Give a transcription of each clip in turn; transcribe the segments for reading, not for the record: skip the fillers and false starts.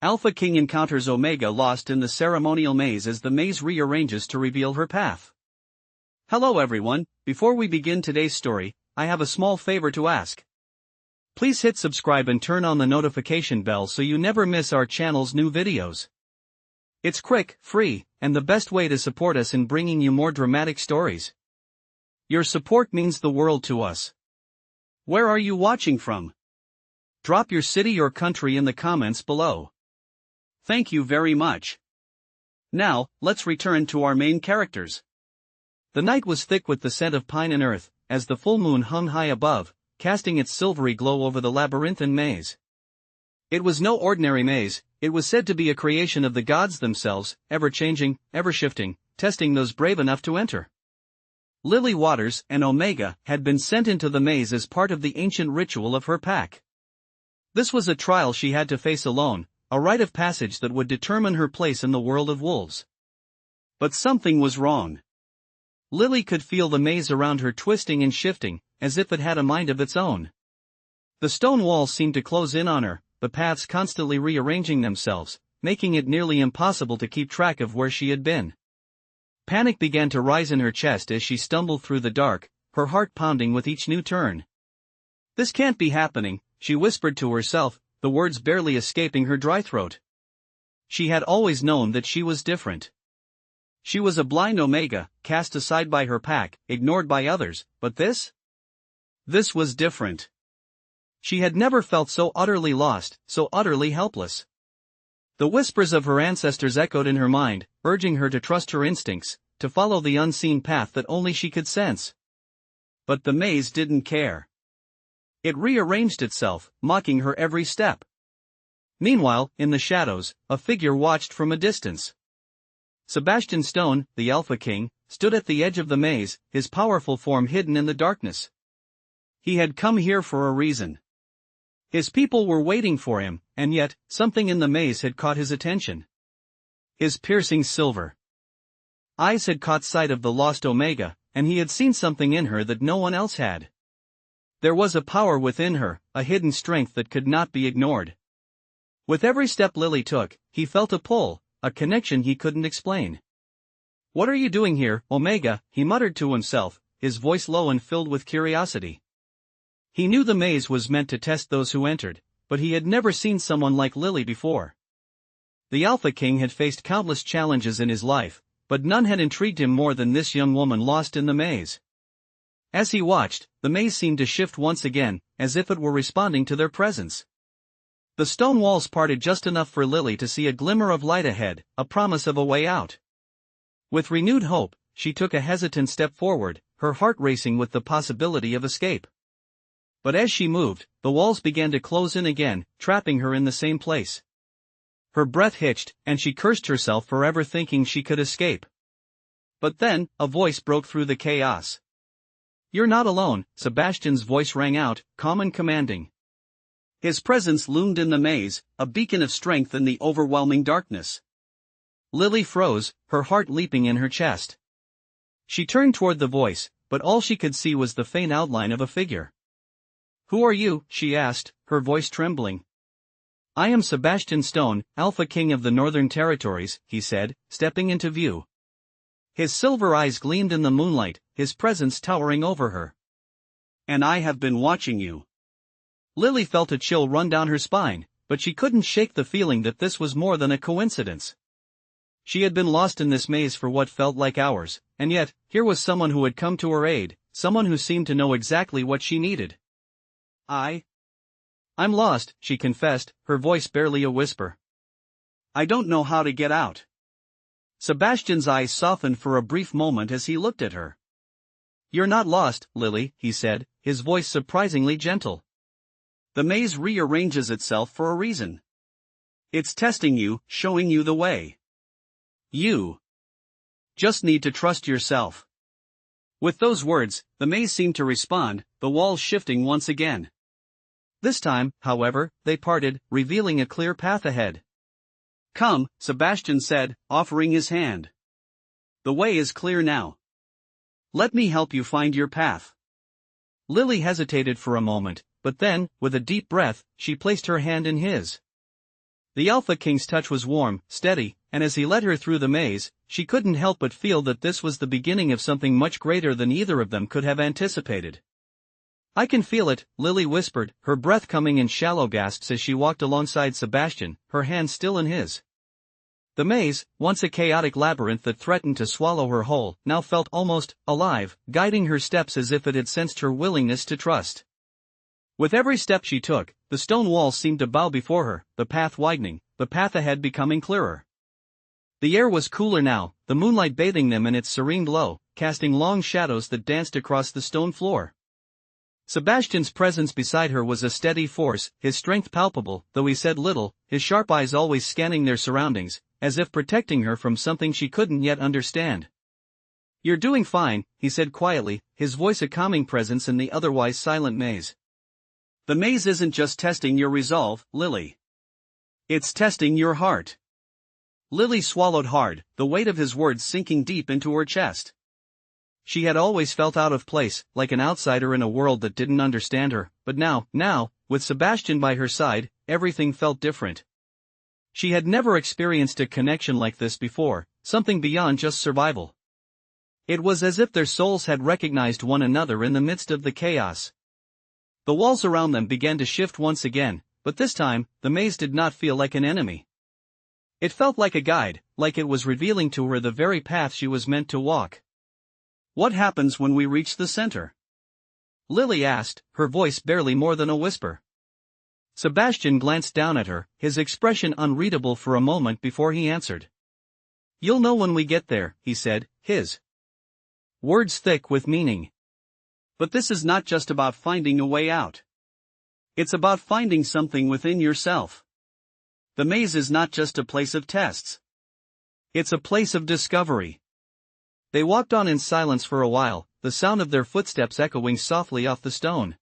Alpha King encounters Omega lost in the ceremonial maze as the maze rearranges to reveal her path. Hello everyone, before we begin today's story, I have a small favor to ask. Please hit subscribe and turn on the notification bell so you never miss our channel's new videos. It's quick, free, and the best way to support us in bringing you more dramatic stories. Your support means the world to us. Where are you watching from? Drop your city or country in the comments below. Thank you very much. Now, let's return to our main characters. The night was thick with the scent of pine and earth, as the full moon hung high above, casting its silvery glow over the labyrinthine maze. It was no ordinary maze, it was said to be a creation of the gods themselves, ever-changing, ever-shifting, testing those brave enough to enter. Lily Waters and Omega had been sent into the maze as part of the ancient ritual of her pack. This was a trial she had to face alone, a rite of passage that would determine her place in the world of wolves. But something was wrong. Lily could feel the maze around her twisting and shifting, as if it had a mind of its own. The stone walls seemed to close in on her, the paths constantly rearranging themselves, making it nearly impossible to keep track of where she had been. Panic began to rise in her chest as she stumbled through the dark, her heart pounding with each new turn. "This can't be happening," she whispered to herself, the words barely escaping her dry throat. She had always known that she was different. She was a blind Omega, cast aside by her pack, ignored by others, but this? This was different. She had never felt so utterly lost, so utterly helpless. The whispers of her ancestors echoed in her mind, urging her to trust her instincts, to follow the unseen path that only she could sense. But the maze didn't care. It rearranged itself, mocking her every step. Meanwhile, in the shadows, a figure watched from a distance. Sebastian Stone, the Alpha King, stood at the edge of the maze, his powerful form hidden in the darkness. He had come here for a reason. His people were waiting for him, and yet, something in the maze had caught his attention. His piercing silver eyes had caught sight of the lost Omega, and he had seen something in her that no one else had. There was a power within her, a hidden strength that could not be ignored. With every step Lily took, he felt a pull, a connection he couldn't explain. "What are you doing here, Omega?" he muttered to himself, his voice low and filled with curiosity. He knew the maze was meant to test those who entered, but he had never seen someone like Lily before. The Alpha King had faced countless challenges in his life, but none had intrigued him more than this young woman lost in the maze. As he watched, the maze seemed to shift once again, as if it were responding to their presence. The stone walls parted just enough for Lily to see a glimmer of light ahead, a promise of a way out. With renewed hope, she took a hesitant step forward, her heart racing with the possibility of escape. But as she moved, the walls began to close in again, trapping her in the same place. Her breath hitched, and she cursed herself for ever thinking she could escape. But then, a voice broke through the chaos. "You're not alone," Sebastian's voice rang out, calm and commanding. His presence loomed in the maze, a beacon of strength in the overwhelming darkness. Lily froze, her heart leaping in her chest. She turned toward the voice, but all she could see was the faint outline of a figure. "Who are you?" she asked, her voice trembling. "I am Sebastian Stone, Alpha King of the Northern Territories," he said, stepping into view. His silver eyes gleamed in the moonlight, his presence towering over her. "And I have been watching you." Lily felt a chill run down her spine, but she couldn't shake the feeling that this was more than a coincidence. She had been lost in this maze for what felt like hours, and yet, here was someone who had come to her aid, someone who seemed to know exactly what she needed. I'm lost," she confessed, her voice barely a whisper. "I don't know how to get out." Sebastian's eyes softened for a brief moment as he looked at her. "You're not lost, Lily," he said, his voice surprisingly gentle. "The maze rearranges itself for a reason. It's testing you, showing you the way. You just need to trust yourself." With those words, the maze seemed to respond, the walls shifting once again. This time, however, they parted, revealing a clear path ahead. "Come," Sebastian said, offering his hand. "The way is clear now. Let me help you find your path." Lily hesitated for a moment, but then, with a deep breath, she placed her hand in his. The Alpha King's touch was warm, steady, and as he led her through the maze, she couldn't help but feel that this was the beginning of something much greater than either of them could have anticipated. "I can feel it," Lily whispered, her breath coming in shallow gasps as she walked alongside Sebastian, her hand still in his. The maze, once a chaotic labyrinth that threatened to swallow her whole, now felt almost alive, guiding her steps as if it had sensed her willingness to trust. With every step she took, the stone walls seemed to bow before her, the path widening, the path ahead becoming clearer. The air was cooler now, the moonlight bathing them in its serene glow, casting long shadows that danced across the stone floor. Sebastian's presence beside her was a steady force, his strength palpable, though he said little, his sharp eyes always scanning their surroundings, as if protecting her from something she couldn't yet understand. "You're doing fine," he said quietly, his voice a calming presence in the otherwise silent maze. "The maze isn't just testing your resolve, Lily. It's testing your heart." Lily swallowed hard, the weight of his words sinking deep into her chest. She had always felt out of place, like an outsider in a world that didn't understand her, but now, with Sebastian by her side, everything felt different. She had never experienced a connection like this before, something beyond just survival. It was as if their souls had recognized one another in the midst of the chaos. The walls around them began to shift once again, but this time, the maze did not feel like an enemy. It felt like a guide, like it was revealing to her the very path she was meant to walk. "What happens when we reach the center?" Lily asked, her voice barely more than a whisper. Sebastian glanced down at her, his expression unreadable for a moment before he answered. "You'll know when we get there," he said, his words thick with meaning. "But this is not just about finding a way out. It's about finding something within yourself. The maze is not just a place of tests. It's a place of discovery." They walked on in silence for a while, the sound of their footsteps echoing softly off the stone.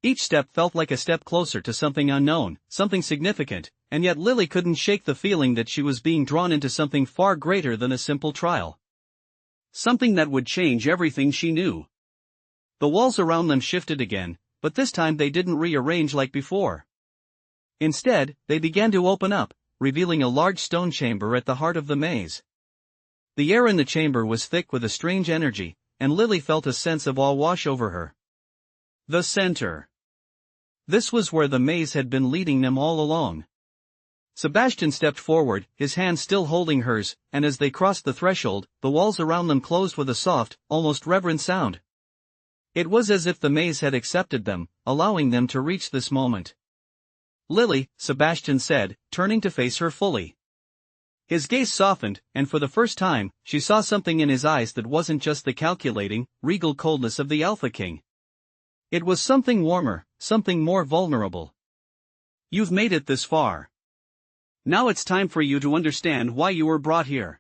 Each step felt like a step closer to something unknown, something significant, and yet Lily couldn't shake the feeling that she was being drawn into something far greater than a simple trial. Something that would change everything she knew. The walls around them shifted again, but this time they didn't rearrange like before. Instead, they began to open up, revealing a large stone chamber at the heart of the maze. The air in the chamber was thick with a strange energy, and Lily felt a sense of awe wash over her. The center. This was where the maze had been leading them all along. Sebastian stepped forward, his hand still holding hers, and as they crossed the threshold, the walls around them closed with a soft, almost reverent sound. It was as if the maze had accepted them, allowing them to reach this moment. "Lily," Sebastian said, turning to face her fully. His gaze softened, and for the first time, she saw something in his eyes that wasn't just the calculating, regal coldness of the Alpha King. It was something warmer, something more vulnerable. "You've made it this far. Now it's time for you to understand why you were brought here."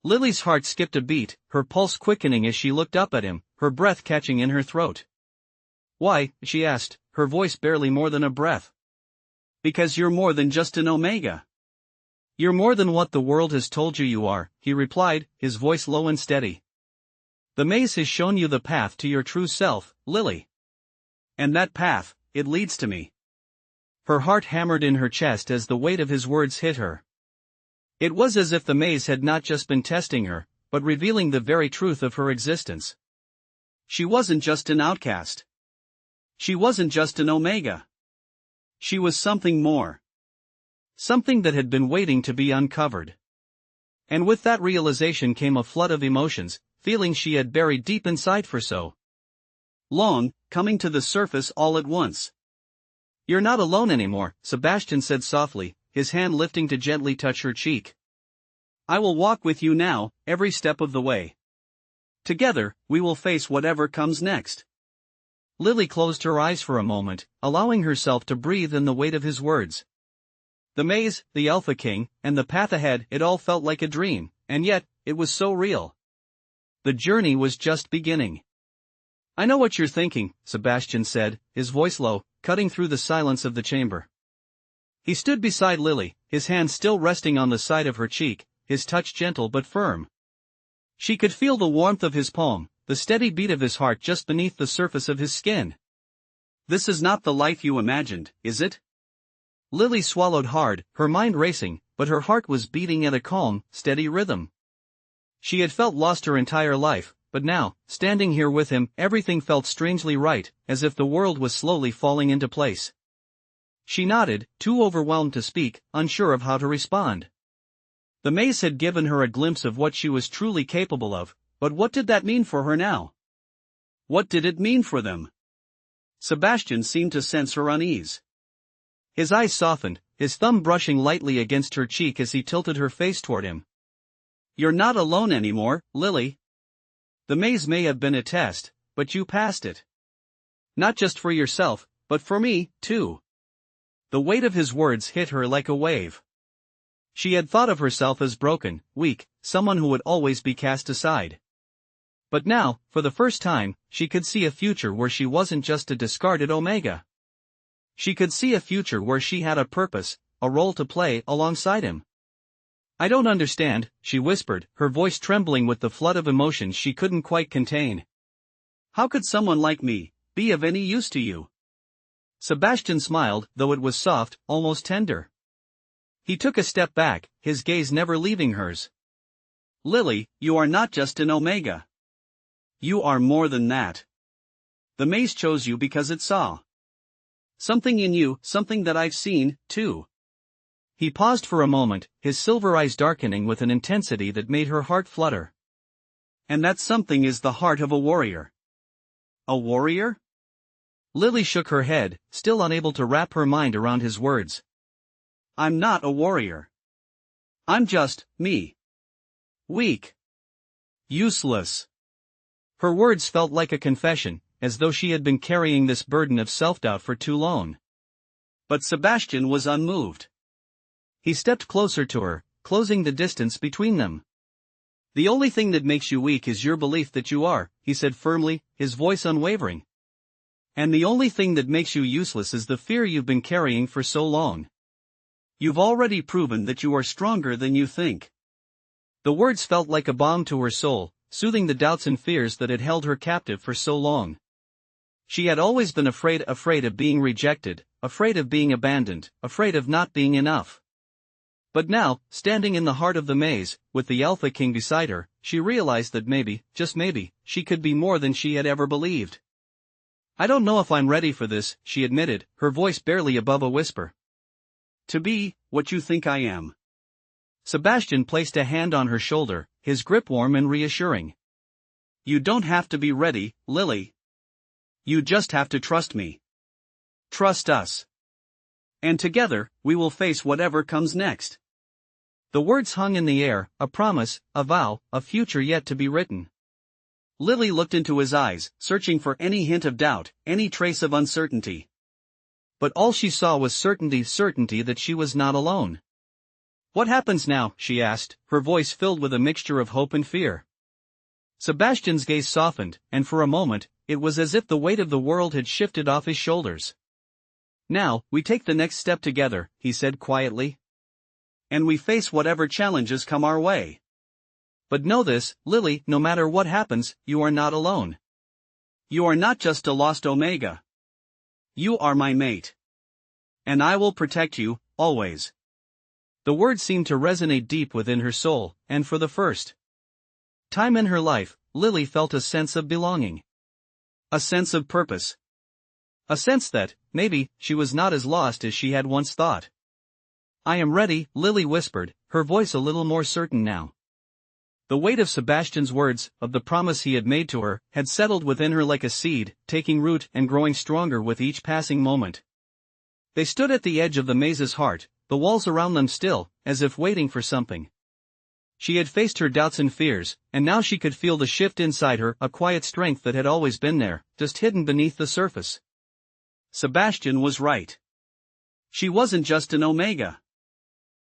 Lily's heart skipped a beat, her pulse quickening as she looked up at him, her breath catching in her throat. "Why?" she asked, her voice barely more than a breath. "Because you're more than just an Omega. You're more than what the world has told you you are," he replied, his voice low and steady. "The maze has shown you the path to your true self, Lily. And that path, it leads to me." Her heart hammered in her chest as the weight of his words hit her. It was as if the maze had not just been testing her, but revealing the very truth of her existence. She wasn't just an outcast. She wasn't just an Omega. She was something more. Something that had been waiting to be uncovered. And with that realization came a flood of emotions, feelings she had buried deep inside for so long, coming to the surface all at once. "You're not alone anymore," Sebastian said softly, his hand lifting to gently touch her cheek. "I will walk with you now, every step of the way. Together, we will face whatever comes next." Lily closed her eyes for a moment, allowing herself to breathe in the weight of his words. The maze, the Alpha King, and the path ahead, it all felt like a dream, and yet, it was so real. The journey was just beginning. "I know what you're thinking," Sebastian said, his voice low, cutting through the silence of the chamber. He stood beside Lily, his hand still resting on the side of her cheek, his touch gentle but firm. She could feel the warmth of his palm, the steady beat of his heart just beneath the surface of his skin. "This is not the life you imagined, is it?" Lily swallowed hard, her mind racing, but her heart was beating at a calm, steady rhythm. She had felt lost her entire life, but now, standing here with him, everything felt strangely right, as if the world was slowly falling into place. She nodded, too overwhelmed to speak, unsure of how to respond. The maze had given her a glimpse of what she was truly capable of, but what did that mean for her now? What did it mean for them? Sebastian seemed to sense her unease. His eyes softened, his thumb brushing lightly against her cheek as he tilted her face toward him. "You're not alone anymore, Lily. The maze may have been a test, but you passed it. Not just for yourself, but for me, too." The weight of his words hit her like a wave. She had thought of herself as broken, weak, someone who would always be cast aside. But now, for the first time, she could see a future where she wasn't just a discarded Omega. She could see a future where she had a purpose, a role to play alongside him. "I don't understand," she whispered, her voice trembling with the flood of emotions she couldn't quite contain. "How could someone like me be of any use to you?" Sebastian smiled, though it was soft, almost tender. He took a step back, his gaze never leaving hers. "Lily, you are not just an Omega. You are more than that. The maze chose you because it saw something in you, something that I've seen, too." He paused for a moment, his silver eyes darkening with an intensity that made her heart flutter. "And that something is the heart of a warrior." "A warrior?" Lily shook her head, still unable to wrap her mind around his words. "I'm not a warrior. I'm just me. Weak. Useless." Her words felt like a confession, as though she had been carrying this burden of self-doubt for too long. But Sebastian was unmoved. He stepped closer to her, closing the distance between them. "The only thing that makes you weak is your belief that you are," he said firmly, his voice unwavering. "And the only thing that makes you useless is the fear you've been carrying for so long. You've already proven that you are stronger than you think." The words felt like a balm to her soul, soothing the doubts and fears that had held her captive for so long. She had always been afraid of being rejected, afraid of being abandoned, afraid of not being enough. But now, standing in the heart of the maze, with the Alpha King beside her, she realized that maybe, just maybe, she could be more than she had ever believed. "I don't know if I'm ready for this," she admitted, her voice barely above a whisper. "To be what you think I am." Sebastian placed a hand on her shoulder, his grip warm and reassuring. "You don't have to be ready, Lily. You just have to trust me. Trust us. And together, we will face whatever comes next." The words hung in the air, a promise, a vow, a future yet to be written. Lily looked into his eyes, searching for any hint of doubt, any trace of uncertainty. But all she saw was certainty that she was not alone. "What happens now?" she asked, her voice filled with a mixture of hope and fear. Sebastian's gaze softened, and for a moment, it was as if the weight of the world had shifted off his shoulders. "Now, we take the next step together," he said quietly. "And we face whatever challenges come our way. But know this, Lily, no matter what happens, you are not alone. You are not just a lost Omega. You are my mate. And I will protect you, always." The words seemed to resonate deep within her soul, and for the first time in her life, Lily felt a sense of belonging. A sense of purpose. A sense that, maybe, she was not as lost as she had once thought. "I am ready," Lily whispered, her voice a little more certain now. The weight of Sebastian's words, of the promise he had made to her, had settled within her like a seed, taking root and growing stronger with each passing moment. They stood at the edge of the maze's heart, the walls around them still, as if waiting for something. She had faced her doubts and fears, and now she could feel the shift inside her, a quiet strength that had always been there, just hidden beneath the surface. Sebastian was right. She wasn't just an Omega.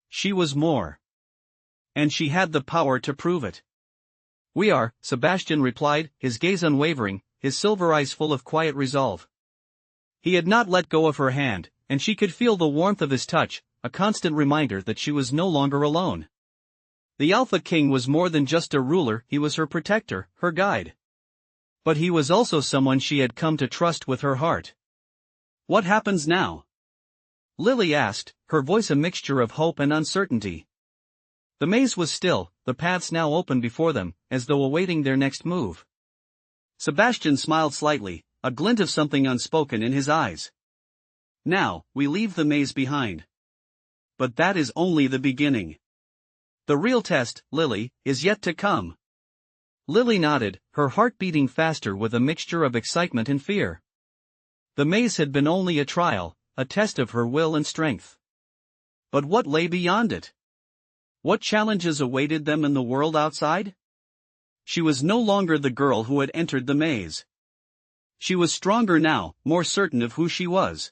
She was more. And she had the power to prove it. "We are," Sebastian replied, his gaze unwavering, his silver eyes full of quiet resolve. He had not let go of her hand, and she could feel the warmth of his touch, a constant reminder that she was no longer alone. The Alpha King was more than just a ruler, he was her protector, her guide. But he was also someone she had come to trust with her heart. "What happens now?" Lily asked, her voice a mixture of hope and uncertainty. The maze was still, the paths now open before them, as though awaiting their next move. Sebastian smiled slightly, a glint of something unspoken in his eyes. Now, we leave the maze behind. But that is only the beginning. The real test, Lily, is yet to come. Lily nodded, her heart beating faster with a mixture of excitement and fear. The maze had been only a trial, a test of her will and strength. But what lay beyond it? What challenges awaited them in the world outside? She was no longer the girl who had entered the maze. She was stronger now, more certain of who she was.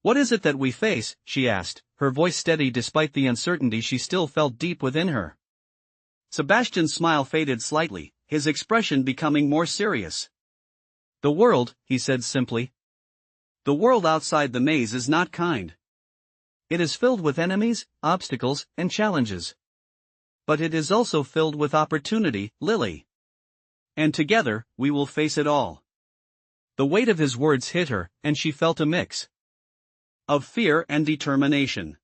What is it that we face? She asked, her voice steady despite the uncertainty she still felt deep within her. Sebastian's smile faded slightly, his expression becoming more serious. The world, he said simply. The world outside the maze is not kind. It is filled with enemies, obstacles, and challenges. But it is also filled with opportunity, Lily. And together, we will face it all. The weight of his words hit her, and she felt a mix of fear and determination.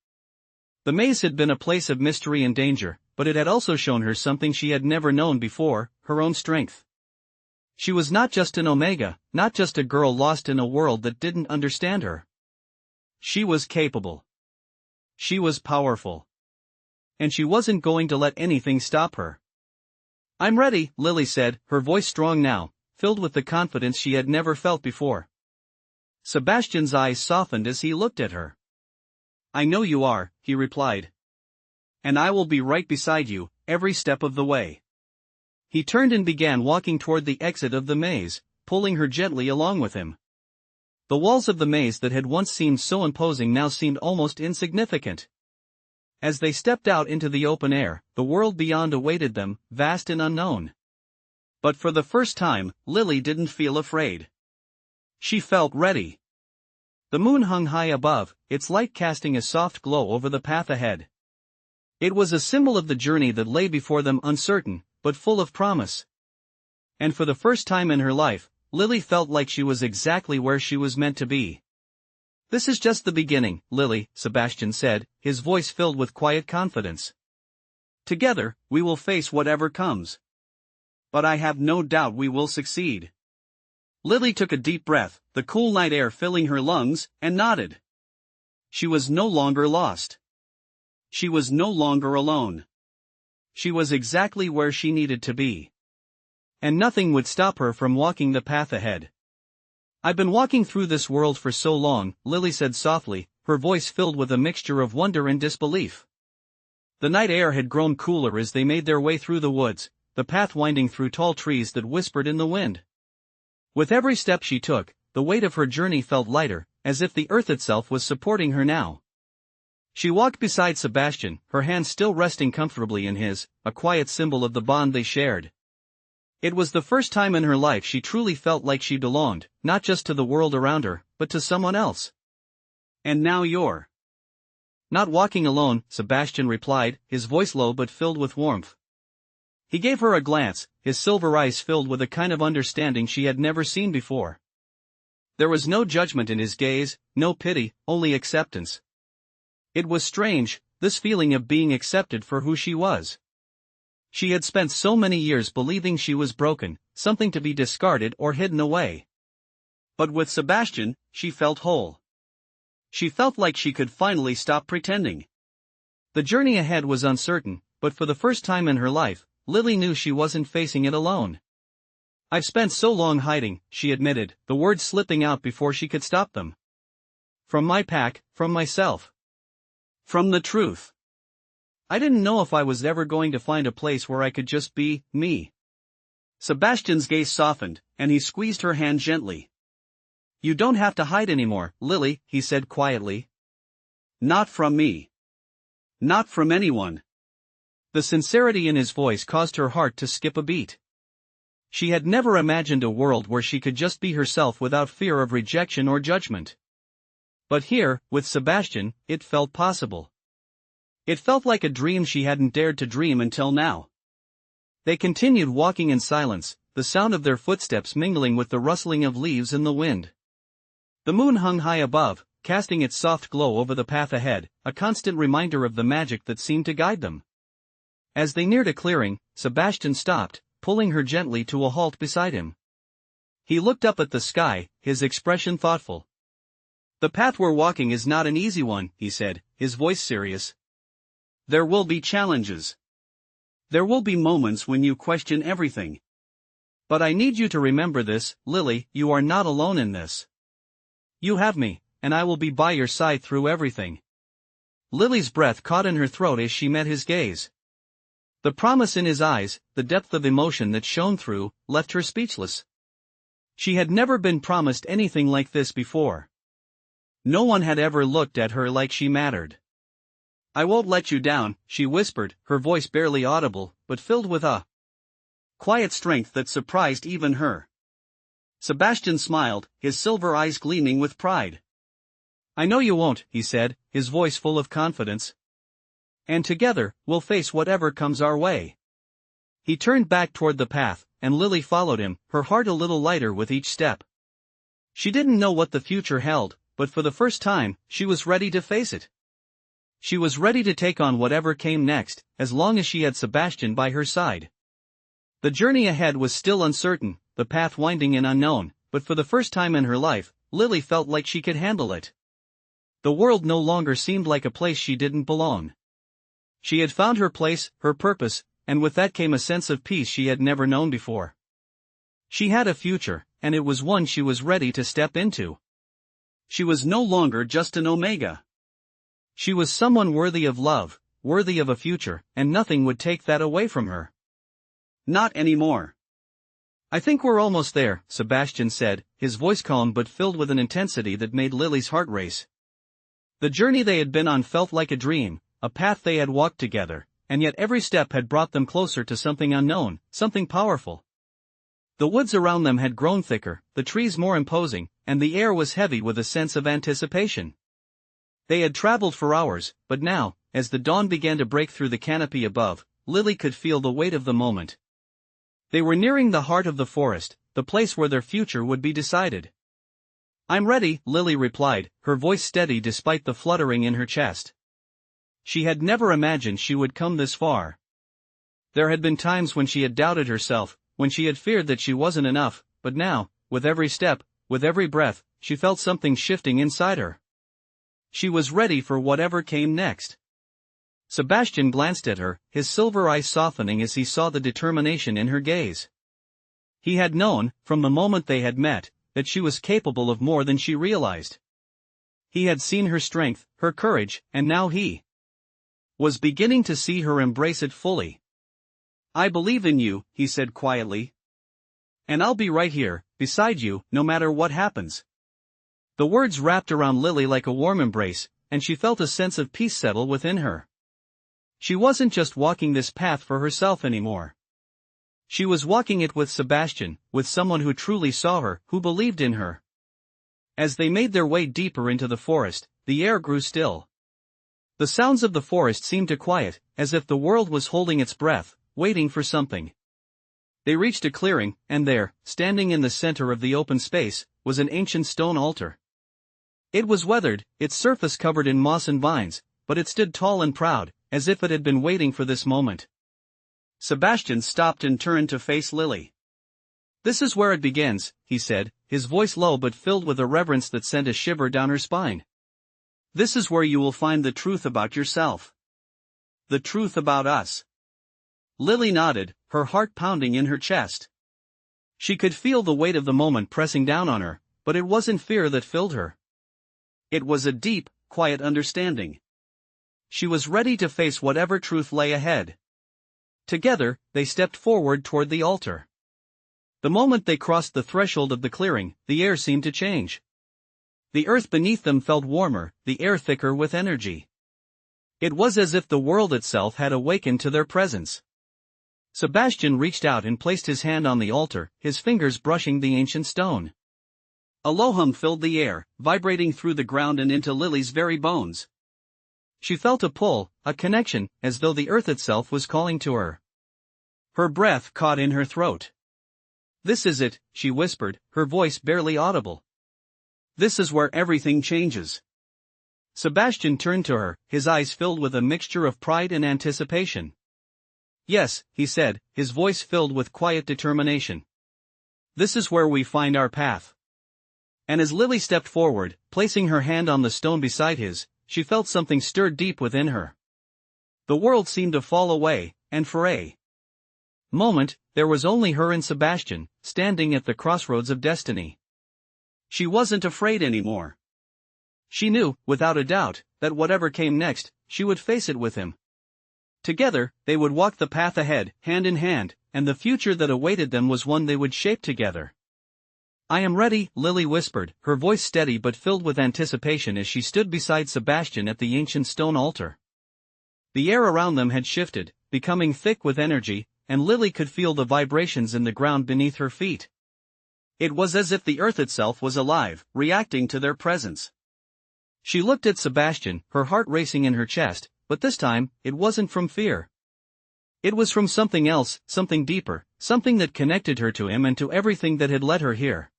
The maze had been a place of mystery and danger, but it had also shown her something she had never known before, her own strength. She was not just an Omega, not just a girl lost in a world that didn't understand her. She was capable. She was powerful. And she wasn't going to let anything stop her. I'm ready, Lily said, her voice strong now, filled with the confidence she had never felt before. Sebastian's eyes softened as he looked at her. I know you are, he replied. And I will be right beside you, every step of the way. He turned and began walking toward the exit of the maze, pulling her gently along with him. The walls of the maze that had once seemed so imposing now seemed almost insignificant. As they stepped out into the open air, the world beyond awaited them, vast and unknown. But for the first time, Lily didn't feel afraid. She felt ready. The moon hung high above, its light casting a soft glow over the path ahead. It was a symbol of the journey that lay before them, uncertain, but full of promise. And for the first time in her life, Lily felt like she was exactly where she was meant to be. This is just the beginning, Lily, Sebastian said, his voice filled with quiet confidence. Together, we will face whatever comes. But I have no doubt we will succeed. Lily took a deep breath, the cool night air filling her lungs, and nodded. She was no longer lost. She was no longer alone. She was exactly where she needed to be. And nothing would stop her from walking the path ahead. I've been walking through this world for so long, Lily said softly, her voice filled with a mixture of wonder and disbelief. The night air had grown cooler as they made their way through the woods, the path winding through tall trees that whispered in the wind. With every step she took, the weight of her journey felt lighter, as if the earth itself was supporting her now. She walked beside Sebastian, her hand still resting comfortably in his, a quiet symbol of the bond they shared. It was the first time in her life she truly felt like she belonged, not just to the world around her, but to someone else. And now you're not walking alone, Sebastian replied, his voice low but filled with warmth. He gave her a glance, his silver eyes filled with a kind of understanding she had never seen before. There was no judgment in his gaze, no pity, only acceptance. It was strange, this feeling of being accepted for who she was. She had spent so many years believing she was broken, something to be discarded or hidden away. But with Sebastian, she felt whole. She felt like she could finally stop pretending. The journey ahead was uncertain, but for the first time in her life, Lily knew she wasn't facing it alone. I've spent so long hiding, she admitted, the words slipping out before she could stop them. From my pack, from myself. From the truth. I didn't know if I was ever going to find a place where I could just be me. Sebastian's gaze softened, and he squeezed her hand gently. You don't have to hide anymore, Lily, he said quietly. Not from me. Not from anyone. The sincerity in his voice caused her heart to skip a beat. She had never imagined a world where she could just be herself without fear of rejection or judgment. But here, with Sebastian, it felt possible. It felt like a dream she hadn't dared to dream until now. They continued walking in silence, the sound of their footsteps mingling with the rustling of leaves in the wind. The moon hung high above, casting its soft glow over the path ahead, a constant reminder of the magic that seemed to guide them. As they neared a clearing, Sebastian stopped, pulling her gently to a halt beside him. He looked up at the sky, his expression thoughtful. "The path we're walking is not an easy one," he said, his voice serious. "There will be challenges. There will be moments when you question everything. But I need you to remember this, Lily, you are not alone in this. You have me, and I will be by your side through everything." Lily's breath caught in her throat as she met his gaze. The promise in his eyes, the depth of emotion that shone through, left her speechless. She had never been promised anything like this before. No one had ever looked at her like she mattered. "I won't let you down," she whispered, her voice barely audible, but filled with a quiet strength that surprised even her. Sebastian smiled, his silver eyes gleaming with pride. "I know you won't," he said, his voice full of confidence. "And together, we'll face whatever comes our way." He turned back toward the path, and Lily followed him, her heart a little lighter with each step. She didn't know what the future held, but for the first time, she was ready to face it. She was ready to take on whatever came next, as long as she had Sebastian by her side. The journey ahead was still uncertain, the path winding and unknown, but for the first time in her life, Lily felt like she could handle it. The world no longer seemed like a place she didn't belong. She had found her place, her purpose, and with that came a sense of peace she had never known before. She had a future, and it was one she was ready to step into. She was no longer just an Omega. She was someone worthy of love, worthy of a future, and nothing would take that away from her. Not anymore. "I think we're almost there," Sebastian said, his voice calm but filled with an intensity that made Lily's heart race. The journey they had been on felt like a dream, a path they had walked together, and yet every step had brought them closer to something unknown, something powerful. The woods around them had grown thicker, the trees more imposing, and the air was heavy with a sense of anticipation. They had traveled for hours, but now, as the dawn began to break through the canopy above, Lily could feel the weight of the moment. They were nearing the heart of the forest, the place where their future would be decided. "I'm ready," Lily replied, her voice steady despite the fluttering in her chest. She had never imagined she would come this far. There had been times when she had doubted herself, when she had feared that she wasn't enough, but now, with every step, with every breath, she felt something shifting inside her. She was ready for whatever came next. Sebastian glanced at her, his silver eyes softening as he saw the determination in her gaze. He had known, from the moment they had met, that she was capable of more than she realized. He had seen her strength, her courage, and now he was beginning to see her embrace it fully. "I believe in you," he said quietly. "And I'll be right here, beside you, no matter what happens." The words wrapped around Lily like a warm embrace, and she felt a sense of peace settle within her. She wasn't just walking this path for herself anymore. She was walking it with Sebastian, with someone who truly saw her, who believed in her. As they made their way deeper into the forest, the air grew still. The sounds of the forest seemed to quiet, as if the world was holding its breath, waiting for something. They reached a clearing, and there, standing in the center of the open space, was an ancient stone altar. It was weathered, its surface covered in moss and vines, but it stood tall and proud, as if it had been waiting for this moment. Sebastian stopped and turned to face Lily. "This is where it begins," he said, his voice low but filled with a reverence that sent a shiver down her spine. "This is where you will find the truth about yourself. The truth about us." Lily nodded, her heart pounding in her chest. She could feel the weight of the moment pressing down on her, but it wasn't fear that filled her. It was a deep, quiet understanding. She was ready to face whatever truth lay ahead. Together, they stepped forward toward the altar. The moment they crossed the threshold of the clearing, the air seemed to change. The earth beneath them felt warmer, the air thicker with energy. It was as if the world itself had awakened to their presence. Sebastian reached out and placed his hand on the altar, his fingers brushing the ancient stone. A low hum filled the air, vibrating through the ground and into Lily's very bones. She felt a pull, a connection, as though the earth itself was calling to her. Her breath caught in her throat. "This is it," she whispered, her voice barely audible. "This is where everything changes." Sebastian turned to her, his eyes filled with a mixture of pride and anticipation. Yes, he said, his voice filled with quiet determination. This is where we find our path. And as Lily stepped forward, placing her hand on the stone beside his, she felt something stir deep within her. The world seemed to fall away, and for a moment, there was only her and Sebastian, standing at the crossroads of destiny. She wasn't afraid anymore. She knew, without a doubt, that whatever came next, she would face it with him. Together, they would walk the path ahead, hand in hand, and the future that awaited them was one they would shape together. I am ready, Lily whispered, her voice steady but filled with anticipation as she stood beside Sebastian at the ancient stone altar. The air around them had shifted, becoming thick with energy, and Lily could feel the vibrations in the ground beneath her feet. It was as if the earth itself was alive, reacting to their presence. She looked at Sebastian, her heart racing in her chest, but this time, it wasn't from fear. It was from something else, something deeper, something that connected her to him and to everything that had led her here.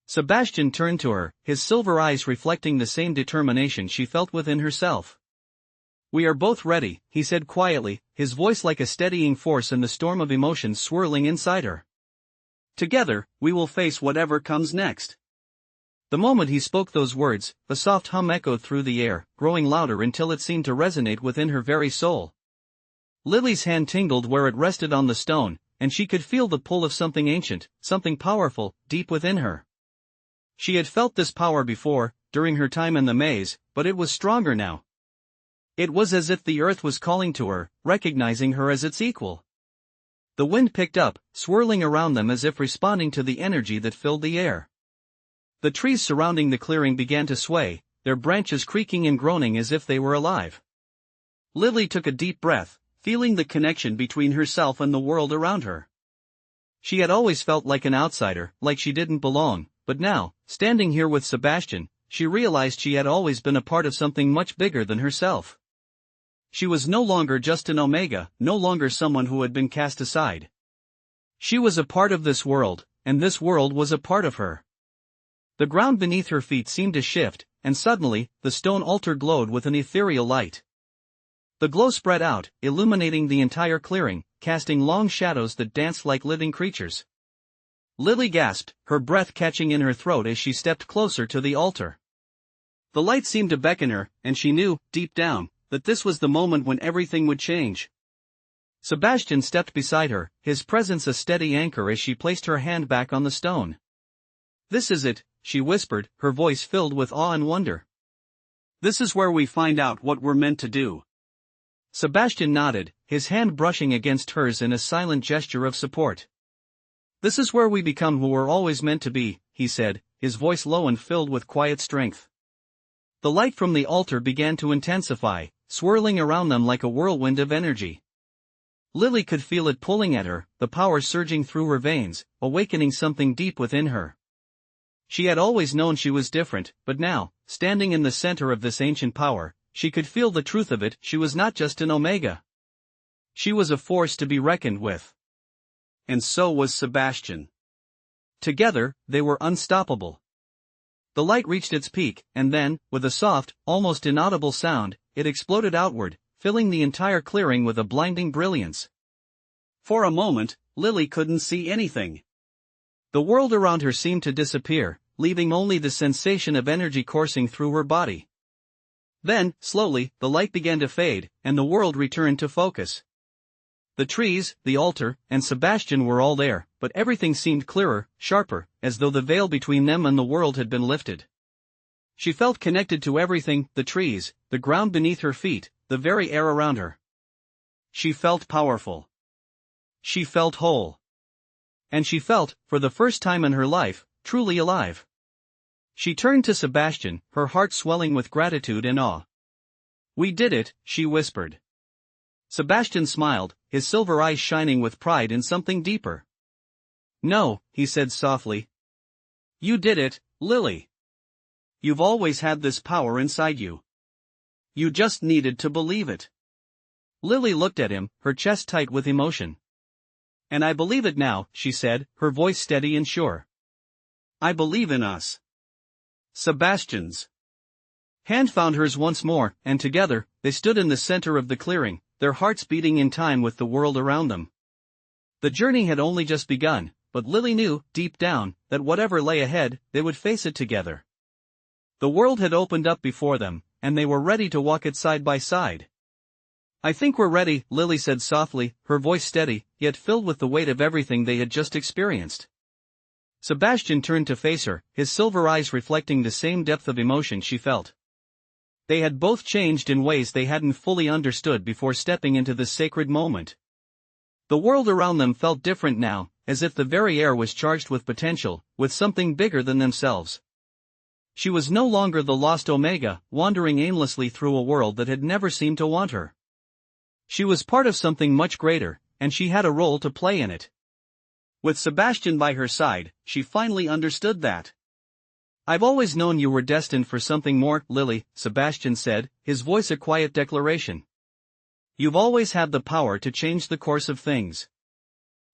Sebastian turned to her, his silver eyes reflecting the same determination she felt within herself. We are both ready, he said quietly, his voice like a steadying force in the storm of emotions swirling inside her. Together, we will face whatever comes next. The moment he spoke those words, a soft hum echoed through the air, growing louder until it seemed to resonate within her very soul. Lily's hand tingled where it rested on the stone, and she could feel the pull of something ancient, something powerful, deep within her. She had felt this power before, during her time in the maze, but it was stronger now. It was as if the earth was calling to her, recognizing her as its equal. The wind picked up, swirling around them as if responding to the energy that filled the air. The trees surrounding the clearing began to sway, their branches creaking and groaning as if they were alive. Lily took a deep breath, feeling the connection between herself and the world around her. She had always felt like an outsider, like she didn't belong, but now, standing here with Sebastian, she realized she had always been a part of something much bigger than herself. She was no longer just an Omega, no longer someone who had been cast aside. She was a part of this world, and this world was a part of her. The ground beneath her feet seemed to shift, and suddenly, the stone altar glowed with an ethereal light. The glow spread out, illuminating the entire clearing, casting long shadows that danced like living creatures. Lily gasped, her breath catching in her throat as she stepped closer to the altar. The light seemed to beckon her, and she knew, deep down, that this was the moment when everything would change. Sebastian stepped beside her, his presence a steady anchor as she placed her hand back on the stone. This is it, she whispered, her voice filled with awe and wonder. This is where we find out what we're meant to do. Sebastian nodded, his hand brushing against hers in a silent gesture of support. This is where we become who we're always meant to be, he said, his voice low and filled with quiet strength. The light from the altar began to intensify, swirling around them like a whirlwind of energy. Lily could feel it pulling at her, the power surging through her veins, awakening something deep within her. She had always known she was different, but now, standing in the center of this ancient power, she could feel the truth of it. She was not just an Omega. She was a force to be reckoned with. And so was Sebastian. Together, they were unstoppable. The light reached its peak, and then, with a soft, almost inaudible sound, it exploded outward, filling the entire clearing with a blinding brilliance. For a moment, Lily couldn't see anything. The world around her seemed to disappear, leaving only the sensation of energy coursing through her body. Then, slowly, the light began to fade, and the world returned to focus. The trees, the altar, and Sebastian were all there, but everything seemed clearer, sharper, as though the veil between them and the world had been lifted. She felt connected to everything, the trees, the ground beneath her feet, the very air around her. She felt powerful. She felt whole. And she felt, for the first time in her life, truly alive. She turned to Sebastian, her heart swelling with gratitude and awe. We did it, she whispered. Sebastian smiled, his silver eyes shining with pride in something deeper. No, he said softly. You did it, Lily. You've always had this power inside you. You just needed to believe it. Lily looked at him, her chest tight with emotion. And I believe it now, she said, her voice steady and sure. I believe in us. Sebastians. Hand found hers once more, and together, they stood in the center of the clearing, their hearts beating in time with the world around them. The journey had only just begun, but Lily knew, deep down, that whatever lay ahead, they would face it together. The world had opened up before them, and they were ready to walk it side by side. "I think we're ready," Lily said softly, her voice steady, yet filled with the weight of everything they had just experienced. Sebastian turned to face her, his silver eyes reflecting the same depth of emotion she felt. They had both changed in ways they hadn't fully understood before stepping into this sacred moment. The world around them felt different now, as if the very air was charged with potential, with something bigger than themselves. She was no longer the lost Omega, wandering aimlessly through a world that had never seemed to want her. She was part of something much greater, and she had a role to play in it. With Sebastian by her side, she finally understood that. "I've always known you were destined for something more, Lily," Sebastian said, his voice a quiet declaration. "You've always had the power to change the course of things.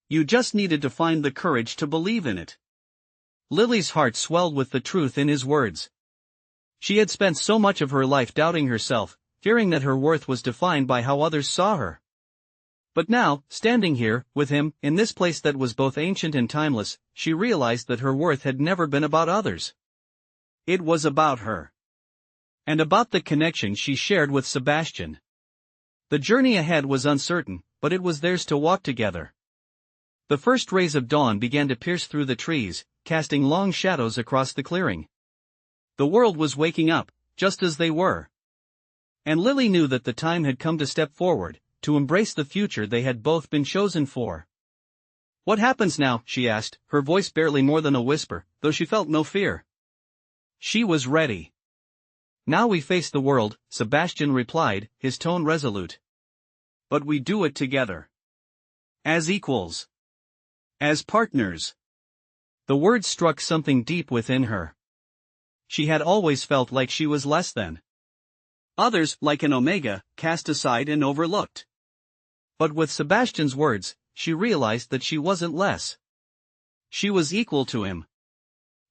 You just needed to find the courage to believe in it." Lily's heart swelled with the truth in his words. She had spent so much of her life doubting herself, fearing that her worth was defined by how others saw her. But now, standing here, with him, in this place that was both ancient and timeless, she realized that her worth had never been about others. It was about her. And about the connection she shared with Sebastian. The journey ahead was uncertain, but it was theirs to walk together. The first rays of dawn began to pierce through the trees, casting long shadows across the clearing. The world was waking up, just as they were. And Lily knew that the time had come to step forward, to embrace the future they had both been chosen for. "What happens now?" she asked, her voice barely more than a whisper, though she felt no fear. She was ready. "Now we face the world," Sebastian replied, his tone resolute. "But we do it together. As equals. As partners." The words struck something deep within her. She had always felt like she was less than others, like an Omega, cast aside and overlooked. But with Sebastian's words, she realized that she wasn't less. She was equal to him.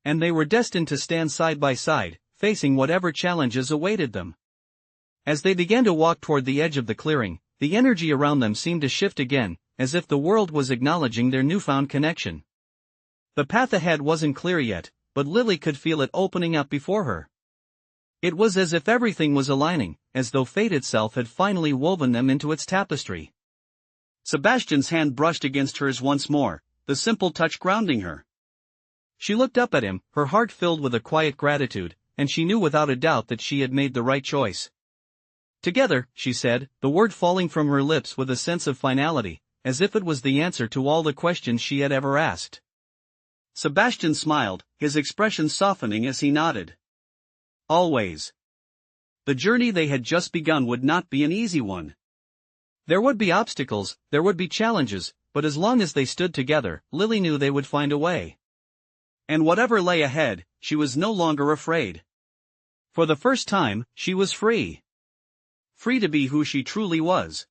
And they were destined to stand side by side, facing whatever challenges awaited them. As they began to walk toward the edge of the clearing, the energy around them seemed to shift again, as if the world was acknowledging their newfound connection. The path ahead wasn't clear yet, but Lily could feel it opening up before her. It was as if everything was aligning, as though fate itself had finally woven them into its tapestry. Sebastian's hand brushed against hers once more, the simple touch grounding her. She looked up at him, her heart filled with a quiet gratitude, and she knew without a doubt that she had made the right choice. "Together," she said, the word falling from her lips with a sense of finality, as if it was the answer to all the questions she had ever asked. Sebastian smiled, his expression softening as he nodded. Always. The journey they had just begun would not be an easy one. There would be obstacles, there would be challenges, but as long as they stood together, Lily knew they would find a way. And whatever lay ahead, she was no longer afraid. For the first time, she was free. Free to be who she truly was.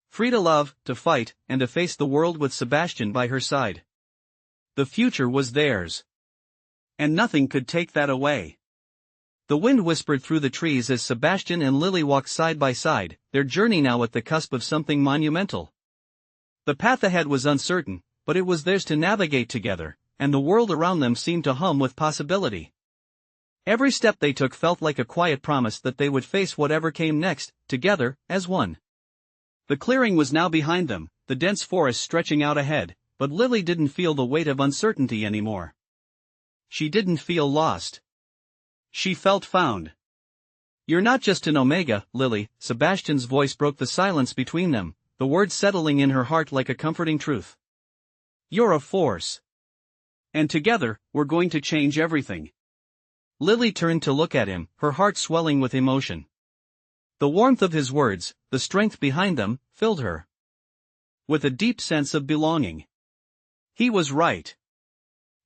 Free to love, to fight, and to face the world with Sebastian by her side. The future was theirs. And nothing could take that away. The wind whispered through the trees as Sebastian and Lily walked side by side, their journey now at the cusp of something monumental. The path ahead was uncertain, but it was theirs to navigate together, and the world around them seemed to hum with possibility. Every step they took felt like a quiet promise that they would face whatever came next, together, as one. The clearing was now behind them, the dense forest stretching out ahead, but Lily didn't feel the weight of uncertainty anymore. She didn't feel lost. She felt found. "You're not just an Omega, Lily," Sebastian's voice broke the silence between them, the words settling in her heart like a comforting truth. "You're a force. And together, we're going to change everything." Lily turned to look at him, her heart swelling with emotion. The warmth of his words, the strength behind them, filled her with a deep sense of belonging. He was right.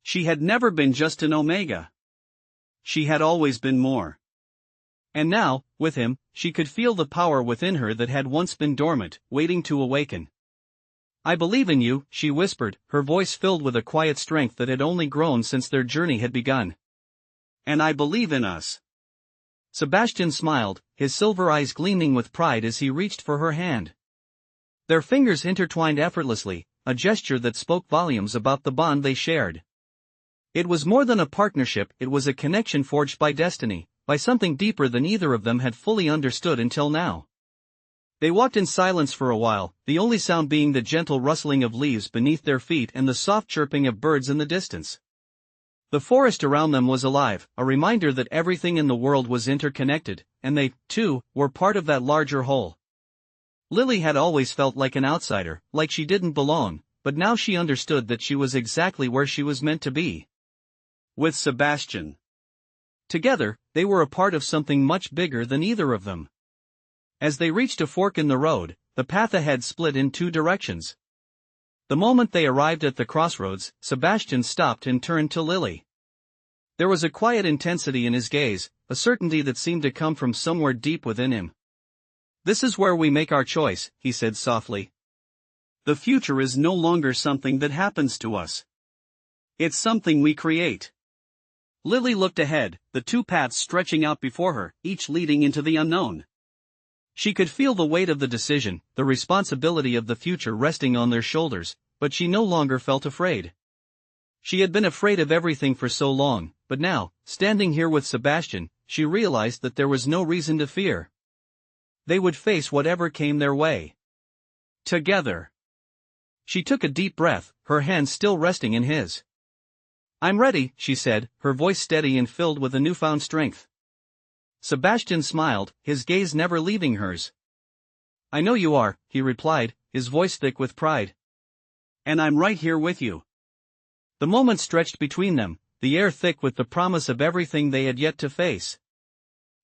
She had never been just an Omega. She had always been more. And now, with him, she could feel the power within her that had once been dormant, waiting to awaken. "I believe in you," she whispered, her voice filled with a quiet strength that had only grown since their journey had begun. "And I believe in us." Sebastian smiled, his silver eyes gleaming with pride as he reached for her hand. Their fingers intertwined effortlessly, a gesture that spoke volumes about the bond they shared. It was more than a partnership, it was a connection forged by destiny, by something deeper than either of them had fully understood until now. They walked in silence for a while, the only sound being the gentle rustling of leaves beneath their feet and the soft chirping of birds in the distance. The forest around them was alive, a reminder that everything in the world was interconnected, and they, too, were part of that larger whole. Lily had always felt like an outsider, like she didn't belong, but now she understood that she was exactly where she was meant to be. With Sebastian. Together, they were a part of something much bigger than either of them. As they reached a fork in the road, the path ahead split in two directions. The moment they arrived at the crossroads, Sebastian stopped and turned to Lily. There was a quiet intensity in his gaze, a certainty that seemed to come from somewhere deep within him. "This is where we make our choice," he said softly. "The future is no longer something that happens to us. It's something we create." Lily looked ahead, the two paths stretching out before her, each leading into the unknown. She could feel the weight of the decision, the responsibility of the future resting on their shoulders, but she no longer felt afraid. She had been afraid of everything for so long, but now, standing here with Sebastian, she realized that there was no reason to fear. They would face whatever came their way. Together. She took a deep breath, her hand still resting in his. "I'm ready," she said, her voice steady and filled with a newfound strength. Sebastian smiled, his gaze never leaving hers. "I know you are," he replied, his voice thick with pride. "And I'm right here with you." The moment stretched between them, the air thick with the promise of everything they had yet to face.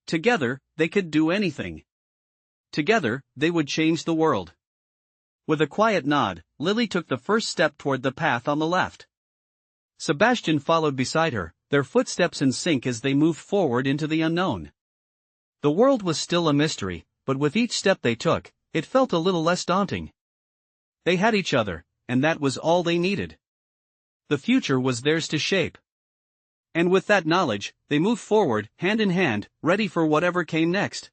Together, they could do anything. Together, they would change the world. With a quiet nod, Lily took the first step toward the path on the left. Sebastian followed beside her, their footsteps in sync as they moved forward into the unknown. The world was still a mystery, but with each step they took, it felt a little less daunting. They had each other, and that was all they needed. The future was theirs to shape. And with that knowledge, they moved forward, hand in hand, ready for whatever came next.